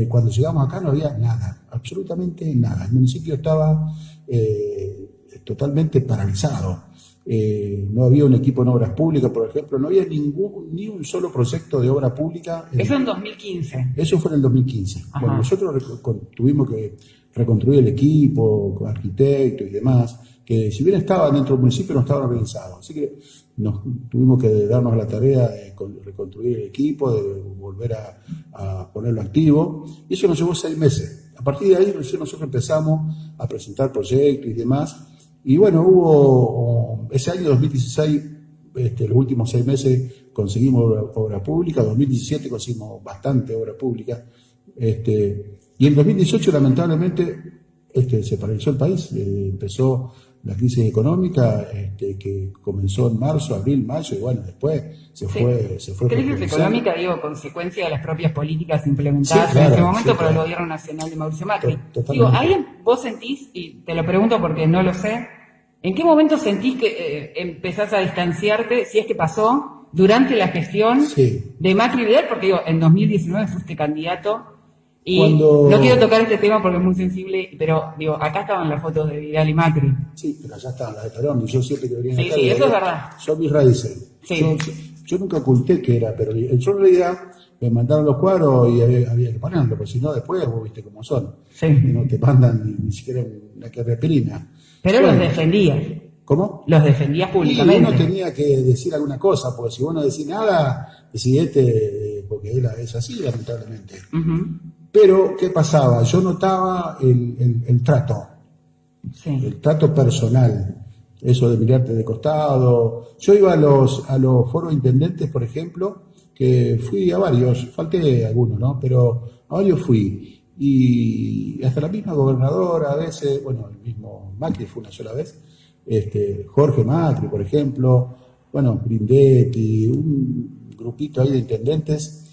Cuando llegamos acá no había nada, absolutamente nada. El municipio estaba totalmente paralizado. No había un equipo en obras públicas, por ejemplo, no había ni un solo proyecto de obra pública. Eso en 2015. Eso fue en el 2015. Ajá. Bueno, nosotros tuvimos que reconstruir el equipo, con arquitectos y demás, que si bien estaban dentro del municipio no estaban organizados. Así que tuvimos que darnos la tarea de reconstruir el equipo, de volver a ponerlo activo, y eso nos llevó 6 meses. A partir de ahí nosotros empezamos a presentar proyectos y demás, y bueno, hubo ese año 2016, los últimos 6 meses conseguimos obra pública, 2017 conseguimos bastante obra pública, y en 2018 lamentablemente se paralizó el país, empezó la crisis económica que comenzó en marzo, abril, mayo, y bueno, después se fue. Crisis económica, digo, consecuencia de las propias políticas implementadas sí, claro, en ese momento sí, por el claro. gobierno nacional de Mauricio Macri. Totalmente. Digo, vos sentís, y te lo pregunto porque no lo sé, ¿en qué momento sentís que empezás a distanciarte, si es que pasó, durante la gestión de Macri y Vidal? Porque digo, en 2019 fuiste candidato. Y no quiero tocar este tema porque es muy sensible, pero digo, acá estaban las fotos de Vidal y Macri. Sí, pero allá estaban las de Perón, y yo siempre que venía acá. Sí, eso es verdad. Son mis raíces. Sí. Yo nunca oculté que era, pero yo en realidad me mandaron los cuadros y había que ponerlo, porque si no después vos viste cómo son. Sí. Y no te mandan ni siquiera una carrepirina. Pero bueno, los defendías. ¿Cómo? Los defendías públicamente. Y uno tenía que decir alguna cosa, porque si vos no decís nada, decís porque él es así, lamentablemente. Pero, ¿qué pasaba? Yo notaba el trato, el trato personal, eso de mirarte de costado. Yo iba a los foros intendentes, por ejemplo, que fui a varios, falté algunos, ¿no? Pero a varios fui. Y hasta la misma gobernadora, a veces, bueno, el mismo Macri fue una sola vez, Jorge Macri, por ejemplo, bueno, Grindetti, un grupito ahí de intendentes,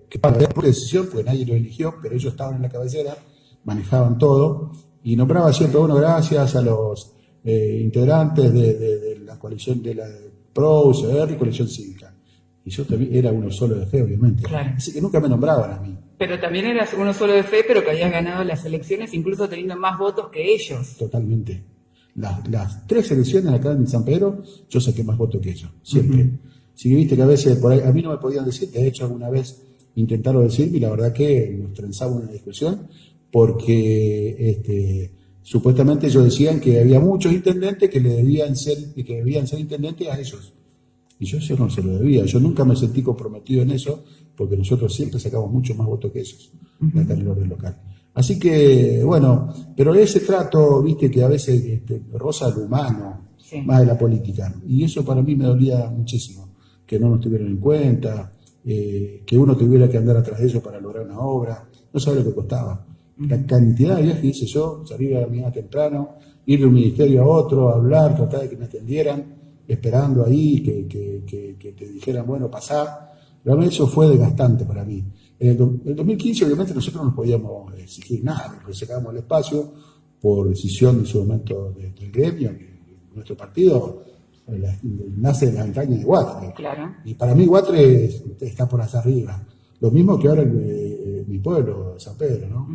que para la decisión, porque nadie lo eligió, pero ellos estaban en la cabecera, manejaban todo, y nombraba siempre, bueno, gracias a los integrantes de la coalición de la PRO, UCR y coalición cívica. Y yo también era uno solo de fe, obviamente. Claro. Así que nunca me nombraban a mí. Pero también eras uno solo de fe, pero que habías ganado las elecciones, incluso teniendo más votos que ellos. Totalmente. Las 3 elecciones acá en San Pedro, yo saqué más votos que ellos, siempre. Si viste que a veces por ahí, a mí no me podían decir, de hecho alguna vez intentaron decirme, y la verdad que nos trenzaba una discusión, porque supuestamente ellos decían que había muchos intendentes que debían ser intendentes a ellos. Y yo eso no se lo debía. Yo nunca me sentí comprometido en eso, porque nosotros siempre sacamos mucho más votos que ellos, acá en el orden local. Así que, bueno, pero ese trato, viste, que a veces roza lo humano, más de la política. Y eso para mí me dolía muchísimo, que no nos tuvieran en cuenta, que uno tuviera que andar atrás de ellos para lograr una obra. No sabe lo que costaba. La cantidad de viajes que hice yo, salir a la mañana temprano, ir de un ministerio a otro, hablar, tratar de que me atendieran, esperando ahí, que te dijeran, bueno, pasá. Realmente eso fue desgastante para mí. En el 2015, obviamente, nosotros no nos podíamos exigir nada, porque sacábamos el espacio por decisión en su momento del gremio, nuestro partido nace de la entraña de Guatre. Claro. Y para mí Guatre está por allá arriba. Lo mismo que ahora mi pueblo, San Pedro, ¿no?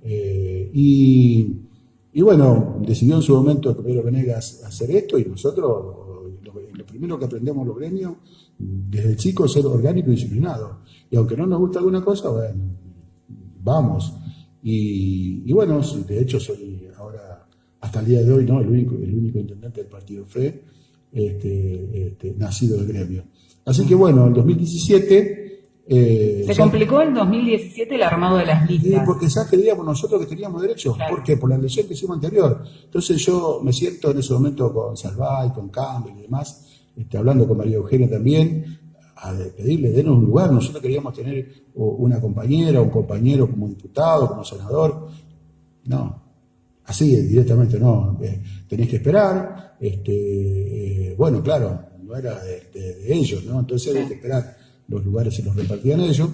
Y bueno, decidió en su momento Pedro Venegas hacer esto, y nosotros lo primero que aprendemos los gremios desde chicos es ser orgánico y disciplinado. Y aunque no nos gusta alguna cosa, bueno, vamos. Y bueno, de hecho soy ahora, hasta el día de hoy, ¿no? el único intendente del partido FE, nacido del gremio. Así que bueno, en 2017... Se complicó en 2017 el armado de las listas. Porque ya creíamos nosotros que teníamos derecho. Claro. ¿Por qué? Por la elección que hicimos anterior. Entonces yo me siento en ese momento con Salvay, con Campbell y demás, hablando con María Eugenia también, a pedirle, denos un lugar. Nosotros queríamos tener una compañera, un compañero como diputado, como senador. No, así directamente no. Tenés que esperar. Bueno, claro, no era de ellos, ¿no? Entonces había que esperar. Los lugares se los repartían ellos,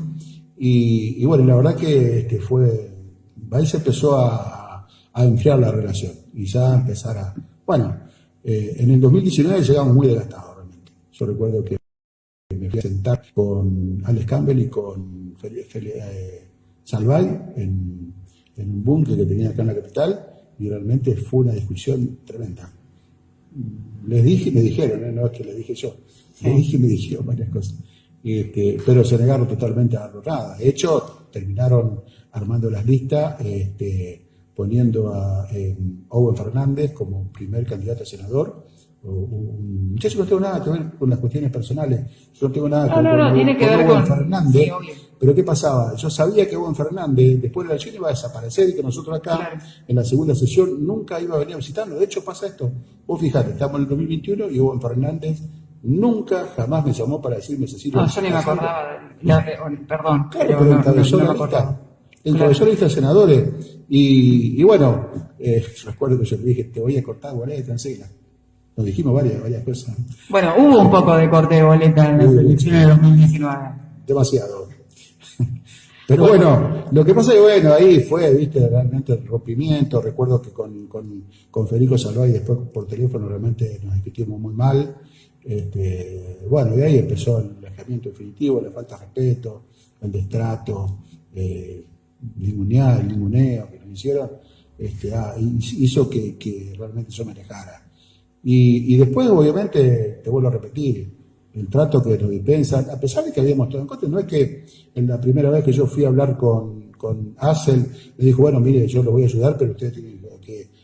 y bueno, la verdad que ahí se empezó a enfriar la relación, y ya empezar a, bueno, en el 2019 llegamos muy desgastados realmente. Yo recuerdo que me fui fui a sentar con Alex Campbell y con Salvay en un búnker que tenía acá en la capital, y realmente fue una discusión tremenda. Les dije y me dijeron, no es que les dije yo, les dije y me dijeron varias cosas. Pero se negaron totalmente a darlo nada. De hecho, terminaron armando las listas, poniendo a Owen Fernández como primer candidato a senador. Un muchacho que no tengo nada que ver con las cuestiones personales, yo no tengo nada que ver tiene que ver Owen con Fernández. Sí, obvio. Pero ¿qué pasaba? Yo sabía que Owen Fernández después de la elección iba a desaparecer y que nosotros acá, Claro. en la segunda sesión, nunca iba a venir a visitarnos. De hecho, pasa esto. Vos fijate, estamos en el 2021 y Owen Fernández nunca, jamás me llamó para decirme, Cecilia. No, yo ni me acordaba. Perdón. Claro, pero encabezó la lista. Encabezó la lista de senadores. Y bueno, recuerdo que yo le dije, te voy a cortar boleta, enseguida. Nos dijimos varias cosas. Bueno, hubo un poco de corte de boleta en las elecciones de 2019. Demasiado. Pero bueno, lo que pasa es que bueno, ahí fue, viste, realmente el rompimiento. Recuerdo que con Federico Salvay después por teléfono realmente nos discutimos muy mal. Bueno, y ahí empezó el alejamiento definitivo, la falta de respeto, el destrato, el ninguneo que nos hicieron, hizo que realmente yo me alejara. Y después, obviamente, te vuelvo a repetir, el trato que nos dispensan, a pesar de que habíamos estado en contra, no es que en la primera vez que yo fui a hablar con Axel, le dijo, bueno, mire, yo lo voy a ayudar, pero usted tiene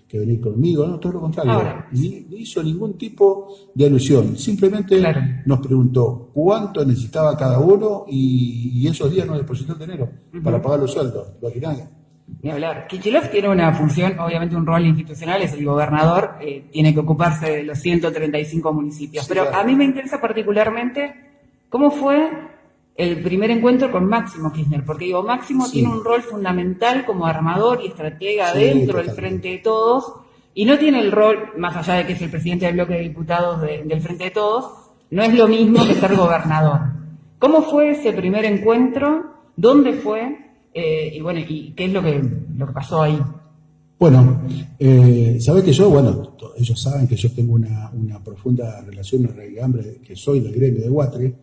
que venir conmigo, no, todo lo contrario. Ahora, Ni hizo ningún tipo de alusión, simplemente nos preguntó cuánto necesitaba cada uno y esos días nos depositó el dinero para pagar los sueldos, lo originales. Ni hablar. Kicillof tiene una función, obviamente un rol institucional, es el gobernador, tiene que ocuparse de los 135 municipios. Sí, pero claro. a mí me interesa particularmente cómo fue el primer encuentro con Máximo Kirchner, porque digo, Máximo tiene un rol fundamental como armador y estratega dentro del Frente de Todos, y no tiene el rol, más allá de que es el presidente del bloque de diputados del Frente de Todos, no es lo mismo que ser gobernador. ¿Cómo fue ese primer encuentro? ¿Dónde fue? Y bueno, ¿y qué es lo que pasó ahí? Bueno, sabés que yo, bueno, ellos saben que yo tengo una profunda relación, una raigambre, que soy del gremio de Guatre,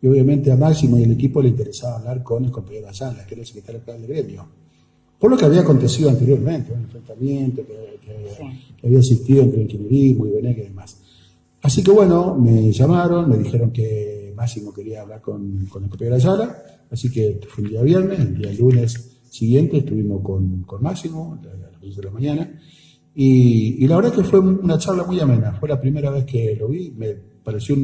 y obviamente a Máximo y el equipo le interesaba hablar con el compañero Ayala, que era el secretario general del gremio. Por lo que había acontecido anteriormente, un enfrentamiento que había existido entre el kirchnerismo y Beneque y demás. Así que bueno, me llamaron, me dijeron que Máximo quería hablar con el compañero Ayala, así que fue un día viernes, el día lunes siguiente estuvimos con Máximo, a las 10 de la mañana, y la verdad que fue una charla muy amena. Fue la primera vez que lo vi, me pareció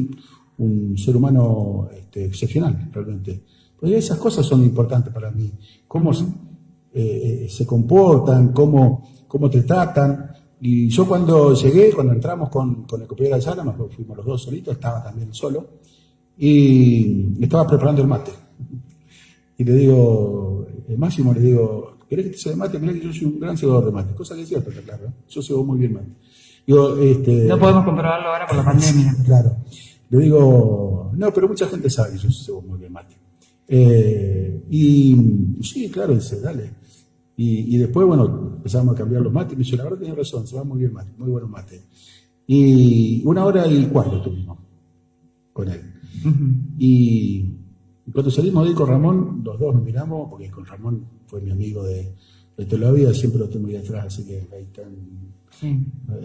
un ser humano excepcional, realmente. Porque esas cosas son importantes para mí, cómo se comportan, cómo te tratan. Y yo cuando llegué, cuando entramos con el compañero Ayala, fuimos los dos solitos, estaba también solo, y estaba preparando el mate. Y le digo, Máximo, le digo, ¿querés que te ceba mate? Mirá que yo soy un gran cebador de mate. Cosa que es cierto, claro, ¿eh? Yo cebo muy bien mate. Digo, no podemos comprobarlo ahora por la pandemia. Claro. Le digo, no, pero mucha gente sabe que yo cebo muy bien mate. Y sí, claro, dice, dale. Y después, bueno, empezamos a cambiar los mates. Y me dice, la verdad tenía razón, se va muy bien mate, muy buenos mates. Y 1 hora y 40 estuvimos con él. Y cuando salimos de ahí con Ramón, los dos nos miramos, porque con Ramón fue mi amigo de toda la vida, siempre lo tengo ahí atrás, así que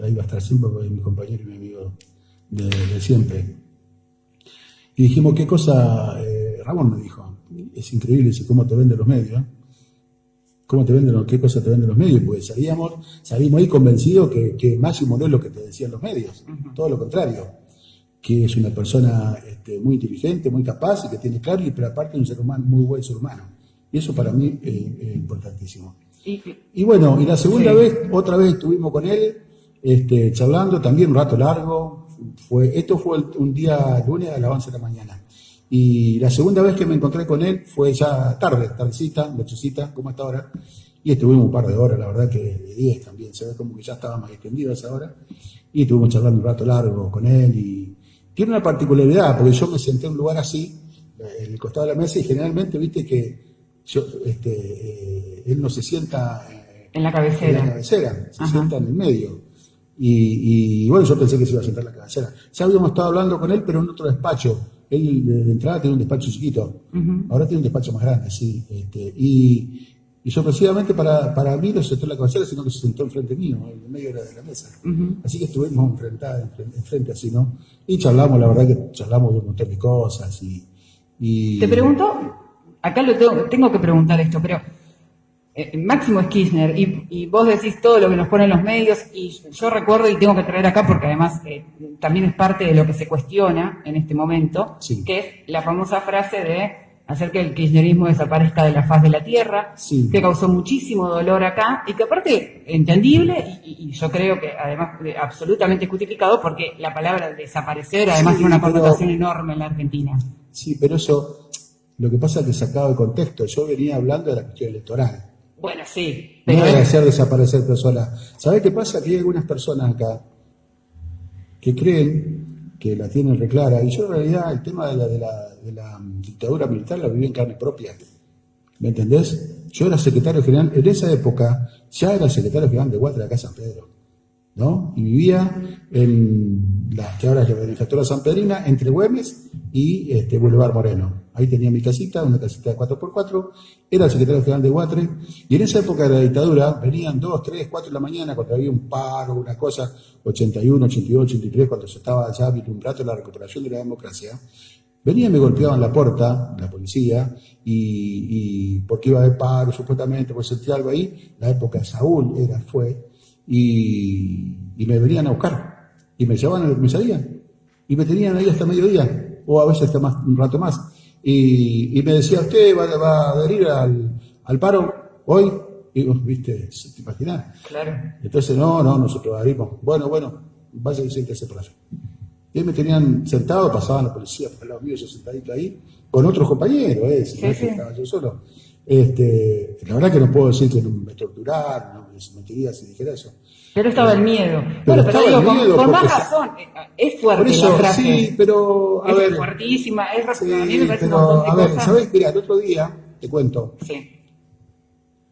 ahí va a estar siempre, porque es mi compañero y mi amigo de siempre. Y dijimos, ¿qué cosa? Ramón me dijo, es increíble, dice, cómo te venden los medios, ¿eh? ¿Qué cosa te venden los medios? Porque salimos ahí convencidos que Máximo no es lo que te decían los medios, todo lo contrario, que es una persona muy inteligente, muy capaz y que tiene claro, pero aparte un ser humano, muy buen ser humano. Y eso para mí es importantísimo. Y bueno, y la segunda vez, otra vez estuvimos con él, charlando, también un rato largo. Esto fue un día lunes a las 11 de la mañana. Y la segunda vez que me encontré con él fue ya tardecita, nochecita, como hasta ahora. Y estuvimos un par de horas, la verdad que de 10 también, se ve como que ya estaba más extendido a esa hora. Y estuvimos charlando un rato largo con él. Y tiene una particularidad, porque yo me senté en un lugar así, en el costado de la mesa, y generalmente, viste que él no se sienta en la cabecera, se sienta en el medio. Y bueno, yo pensé que se iba a sentar en la cabecera. Ya habíamos estado hablando con él, pero en otro despacho. él de entrada tenía un despacho chiquito, ahora tiene un despacho más grande, sí. Y sorpresivamente para mí no se sentó en la cabecera, sino que se sentó enfrente mío, en medio de la mesa. Así que estuvimos enfrente así, ¿no? Y charlamos, la verdad que charlamos de un montón de cosas. Te pregunto, acá tengo que preguntar esto, pero Máximo es Kirchner, y vos decís todo lo que nos ponen los medios, y yo recuerdo, y tengo que traer acá porque además también es parte de lo que se cuestiona en este momento, sí, que es la famosa frase de hacer que el kirchnerismo desaparezca de la faz de la tierra, sí, que causó muchísimo dolor acá, y que aparte, entendible, y yo creo que además absolutamente justificado, porque la palabra desaparecer además sí, tiene una connotación enorme en la Argentina. Sí, pero eso, lo que pasa es que sacado de contexto, yo venía hablando de la cuestión electoral. Bueno, sí, pero No de hacer desaparecer personas. ¿Sabés qué pasa? Que hay algunas personas acá que creen que la tienen reclara, y yo en realidad el tema de la dictadura militar la viví en carne propia. ¿Me entendés? Yo era secretario general, en esa época ya era secretario general de Guatra de acá San Pedro, ¿no? Y vivía en la que ahora es la Benefactora Sanpedrina, entre Güemes y Boulevard Moreno. Ahí tenía mi casita, una casita de 4x4, era el secretario general de Guatre, y en esa época de la dictadura venían 2, 3, 4 de la mañana cuando había un paro, una cosa, 81, 82, 83, cuando se estaba ya vislumbrando la recuperación de la democracia. Venían y me golpeaban la puerta, la policía, y porque iba a haber paro, supuestamente, pues sentía algo ahí, la época de Saúl fue, y me venían a buscar, y me llevaban a la comisaría, y me tenían ahí hasta mediodía, o a veces hasta un rato más, y me decía, ¿usted va a adherir al paro hoy? Y vos, viste, ¿te imaginás? claro. Entonces, no, nosotros adherimos. Bueno, vaya y siéntese por allá. Y ahí me tenían sentado, pasaban la policía por el lado mío, yo sentadito ahí, con otros compañeros, si no es que estaba yo solo. La verdad que no puedo decir que me torturaron, no me mentiría si dijera eso. Pero estaba el miedo. Pero Bueno, pero estaba digo, el miedo con más porque razón, es fuerte por eso, la frase. sí, pero a es ver. fuertísima, es Sí, a mí me parece pero un montón de a ver, cosas. ¿sabés? Mira, el otro día, te cuento, Sí.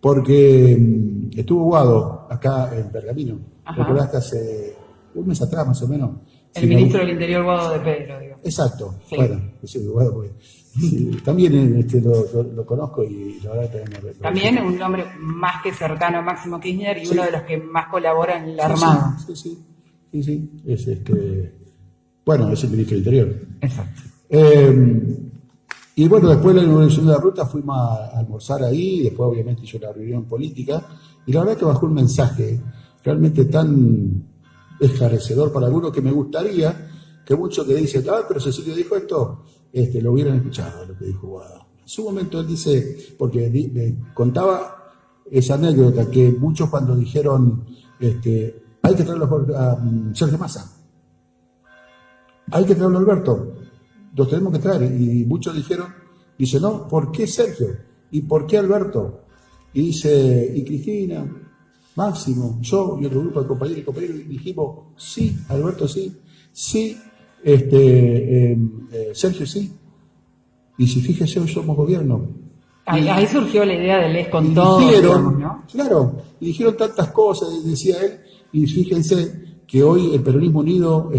porque estuvo Guado acá en Pergamino. Ajá. ¿Recordás que hace un mes atrás más o menos? El ministro del Interior, Guado de Pedro, digo. Exacto, Sí. bueno, sí, Guado, pues, sí, también lo conozco y la verdad también También un hombre más que cercano a Máximo Kirchner y sí, uno de los que más colabora en el sí, armado. sí, es bueno, es el ministro del Interior. Exacto. Y bueno, después de la inauguración de la ruta fuimos a almorzar ahí, después obviamente hizo la reunión política, y la verdad que bajó un mensaje realmente tan esclarecedor para algunos que me gustaría que muchos que dicen, pero Cecilio dijo esto, lo hubieran escuchado, lo que dijo Guado. En su momento él dice, porque me contaba esa anécdota, que muchos cuando dijeron, hay que traerlo a Sergio Massa, hay que traerlo a Alberto, los tenemos que traer, y muchos dice, no, ¿por qué Sergio? ¿Y por qué Alberto? Y dice, y Cristina, Máximo, yo y otro grupo de compañeros y compañeros, y dijimos, sí, Alberto sí, Sergio sí, y si fíjese, hoy somos gobierno. Ahí surgió la idea del con todo, dijeron, ¿no? Claro, y dijeron tantas cosas, decía él, y fíjense que hoy el peronismo unido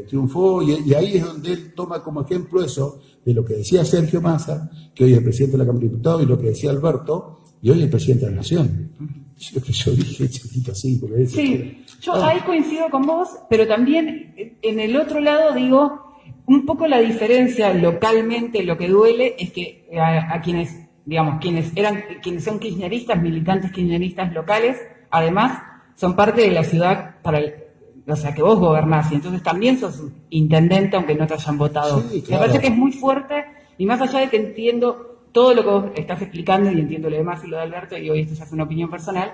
triunfó, y ahí es donde él toma como ejemplo eso, de lo que decía Sergio Massa, que hoy es el presidente de la Cámara de Diputados, y lo que decía Alberto, y hoy es el presidente de la Nación. Yo dije chiquito así, porque sí, yo ahí coincido con vos, pero también en el otro lado digo, un poco la diferencia localmente, lo que duele es que a quienes, digamos, quienes son kirchneristas, militantes kirchneristas locales, además son parte de la ciudad o sea, que vos gobernás, y entonces también sos intendente aunque no te hayan votado. Sí, claro. Me parece que es muy fuerte, y más allá de que entiendo todo lo que vos estás explicando, y entiendo lo demás y lo de Alberto, y digo, esto ya es una opinión personal,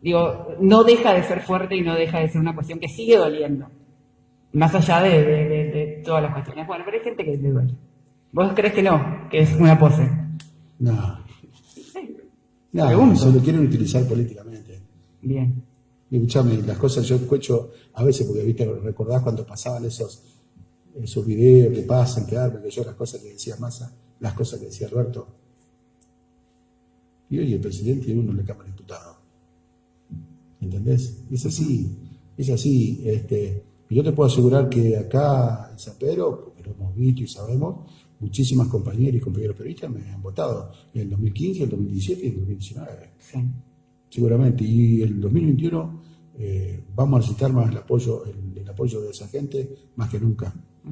digo, no deja de ser fuerte y no deja de ser una cuestión que sigue doliendo, más allá de todas las cuestiones. Bueno, pero hay gente que le duele. ¿Vos crees que no? Que es una pose. No. Sí. No, se lo quieren utilizar políticamente. Bien. Escuchame, las cosas yo escucho a veces, porque viste, recordás cuando pasaban esos videos que pasan, que arman, que yo las cosas que decía Massa, las cosas que decía Alberto. Y hoy el presidente de uno en la Cámara de Diputados. ¿Entendés? Es así. Y yo te puedo asegurar que acá en San Pedro, porque lo hemos visto y sabemos, muchísimas compañeras y compañeros periodistas me han votado en el 2015, el 2017 y el 2019. Sí. Seguramente. Y el 2021 vamos a necesitar más el apoyo de esa gente más que nunca.